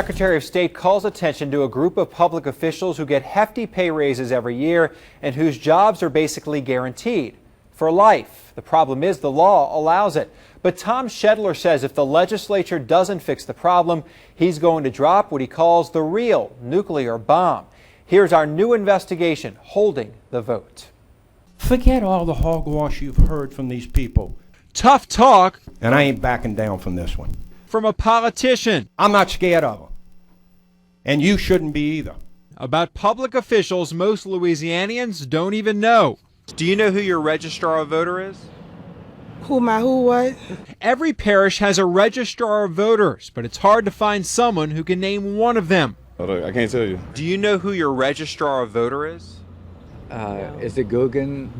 Secretary of State calls attention to a group of public officials who get hefty pay raises every year and whose jobs are basically guaranteed for life. The problem is the law allows it. But Tom Schedler says if the legislature doesn't fix the problem, he's going to drop what he calls the real nuclear bomb. Here's our new investigation holding the vote. Forget all the hogwash you've heard from these people. Tough talk. And I ain't backing down from this one. From a politician. I'm not scared of them. And you shouldn't be either. About public officials most Louisianians don't even know. Do you know who your registrar of voter is? Who what? Every parish has a registrar of voters, but it's hard to find someone who can name one of them. I can't tell you. Do you know who your registrar of voter is? Is it Guggenheim.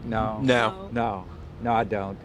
No, I don't.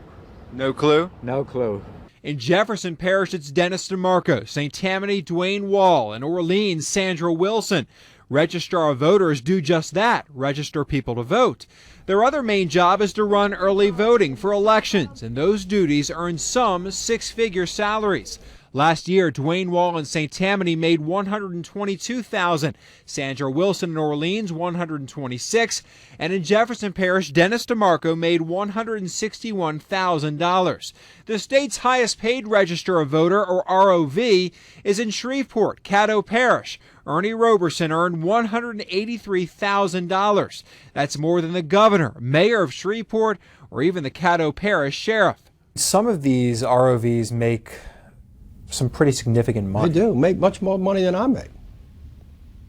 No clue? No clue. In Jefferson Parish, it's Dennis DeMarco, St. Tammany, Dwayne Wall, and Orleans, Sandra Wilson. Registrar of voters do just that, register people to vote. Their other main job is to run early voting for elections, and those duties earn some six-figure salaries. Last year, Dwayne Wall in St. Tammany made $122,000. Sandra Wilson in Orleans, $126,000. And in Jefferson Parish, Dennis DeMarco made $161,000. The state's highest paid register of voter, or ROV, is in Shreveport, Caddo Parish. Ernie Roberson earned $183,000. That's more than the governor, mayor of Shreveport, or even the Caddo Parish sheriff. Some of these ROVs make some pretty significant money. They do make much more money than I make.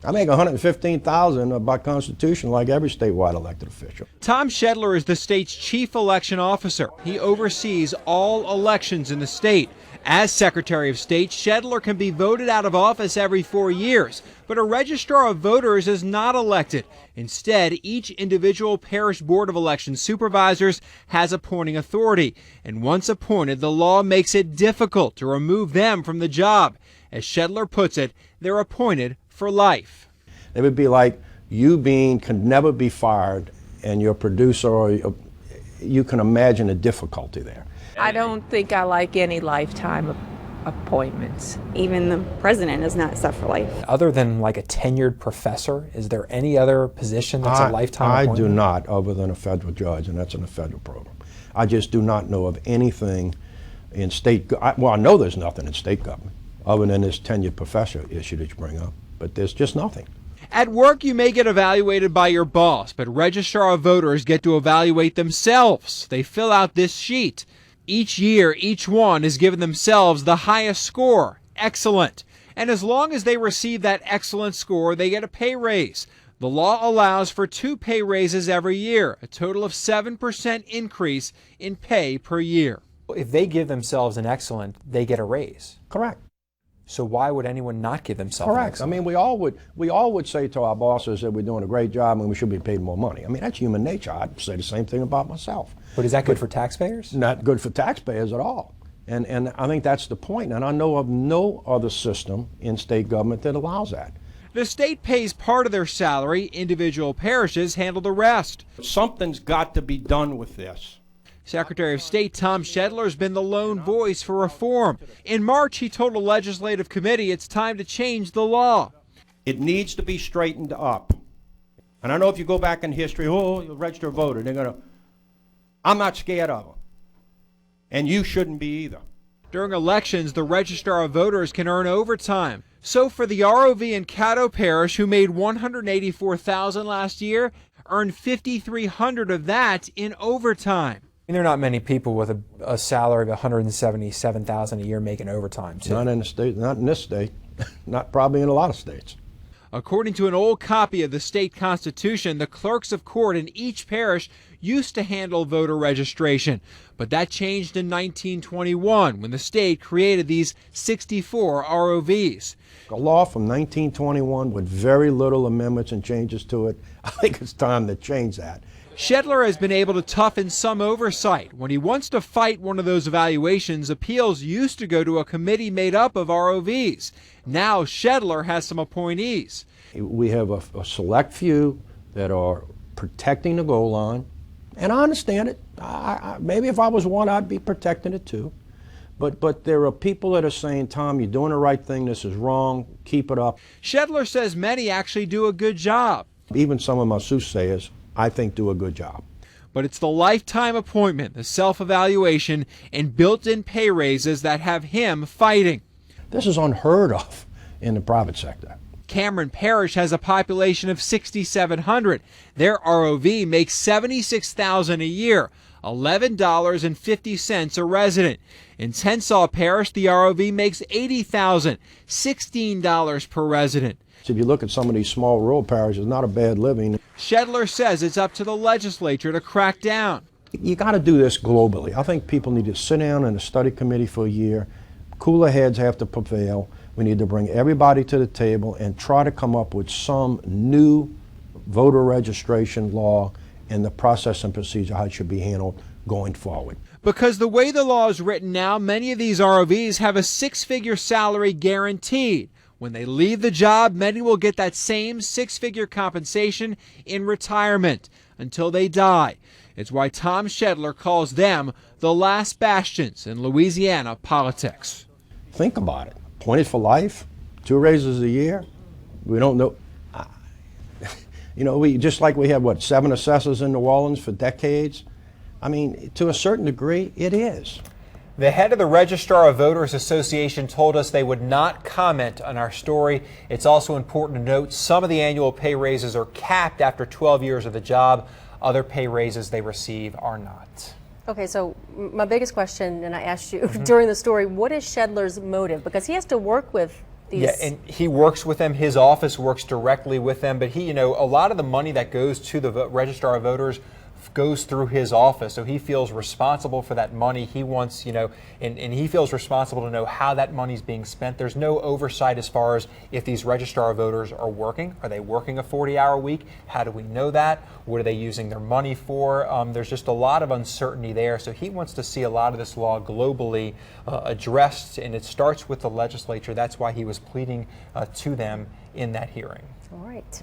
I make $115,000 by Constitution, like every statewide elected official. Tom Schedler is the state's chief election officer. He oversees all elections in the state. As Secretary of State, Schedler can be voted out of office every 4 years, but a registrar of voters is not elected. Instead, each individual parish board of election supervisors has appointing authority, and once appointed, the law makes it difficult to remove them from the job. As Schedler puts it, they're appointed for life. It would be like you could never be fired, and your producer, or you can imagine the difficulty there. I don't think I like any lifetime appointments. Even the president is not set for life. Other than like a tenured professor, is there any other position that's a lifetime appointment? I do not, other than a federal judge, and that's in a federal program. I just do not know of anything in I know there's nothing in state government other than this tenured professor issue that you bring up, but there's just nothing. At work, you may get evaluated by your boss, but registrar of voters get to evaluate themselves. They fill out this sheet. Each year, each one is given themselves the highest score, excellent. And as long as they receive that excellent score, they get a pay raise. The law allows for 2 pay raises every year, a total of 7% increase in pay per year. If they give themselves an excellent, they get a raise. Correct. So why would anyone not give themselves an Correct. excellent? I mean, we all would say to our bosses that we're doing a great job and we should be paid more money. I mean, that's human nature. I'd say the same thing about myself. But is that good for taxpayers? Not good for taxpayers at all. And I think that's the point. And I know of no other system in state government that allows that. The state pays part of their salary. Individual parishes handle the rest. Something's got to be done with this. Secretary of State Tom Schedler has been the lone voice for reform. In March, he told a legislative committee it's time to change the law. It needs to be straightened up. And I know if you go back in history, the register of voter, they're going to, I'm not scared of them. And you shouldn't be either. During elections, the registrar of voters can earn overtime. So for the ROV in Caddo Parish, who made $184,000 last year, earned $5,300 of that in overtime. There are not many people with a salary of $177,000 a year making overtime, too. Not in the state, not in this state, not probably in a lot of states. According to an old copy of the state constitution, the clerks of court in each parish used to handle voter registration, but that changed in 1921 when the state created these 64 ROVs. A law from 1921 with very little amendments and changes to it. I think it's time to change that. Schedler has been able to toughen some oversight. When he wants to fight one of those evaluations, appeals used to go to a committee made up of ROVs. Now Schedler has some appointees. We have a select few that are protecting the goal line, and I understand it. Maybe if I was one, I'd be protecting it too. But there are people that are saying, Tom, you're doing the right thing, this is wrong, keep it up. Schedler says many actually do a good job. Even some of my soothsayers, I think, do a good job. But it's the lifetime appointment, the self-evaluation, and built-in pay raises that have him fighting. This is unheard of in the private sector. Cameron Parish has a population of 6,700. Their ROV makes $76,000 a year, $11.50 a resident. In Tensas Parish, the ROV makes $80,000, $16 per resident. So if you look at some of these small rural parishes, not a bad living. Schedler says it's up to the legislature to crack down. You got to do this globally. I think people need to sit down in a study committee for a year. Cooler heads have to prevail. We need to bring everybody to the table and try to come up with some new voter registration law and the process and procedure how it should be handled going forward. Because the way the law is written now, many of these ROVs have a six-figure salary guaranteed. When they leave the job, many will get that same six-figure compensation in retirement until they die. It's why Tom Schedler calls them the last bastions in Louisiana politics. Think about it. Appointed for life, 2 raises a year. We don't know. You know, we just like we had, what, 7 assessors in New Orleans for decades? I mean, to a certain degree, it is. The head of the Registrar of Voters Association told us they would not comment on our story. It's also important to note some of the annual pay raises are capped after 12 years of the job. Other pay raises they receive are not. Okay, so my biggest question, and I asked you during the story, what is Schedler's motive? Because he has to work with these. Yeah, and he works with them. His office works directly with them. But he, a lot of the money that goes to the Registrar of Voters goes through his office, so he feels responsible for that money. He wants, and he feels responsible to know how that money's being spent. There's no oversight as far as if these registrar of voters are working. Are they working a 40-hour week? How do we know that? What are they using their money for? There's just a lot of uncertainty there, so he wants to see a lot of this law globally addressed, and it starts with the legislature. That's why he was pleading to them in that hearing. All right.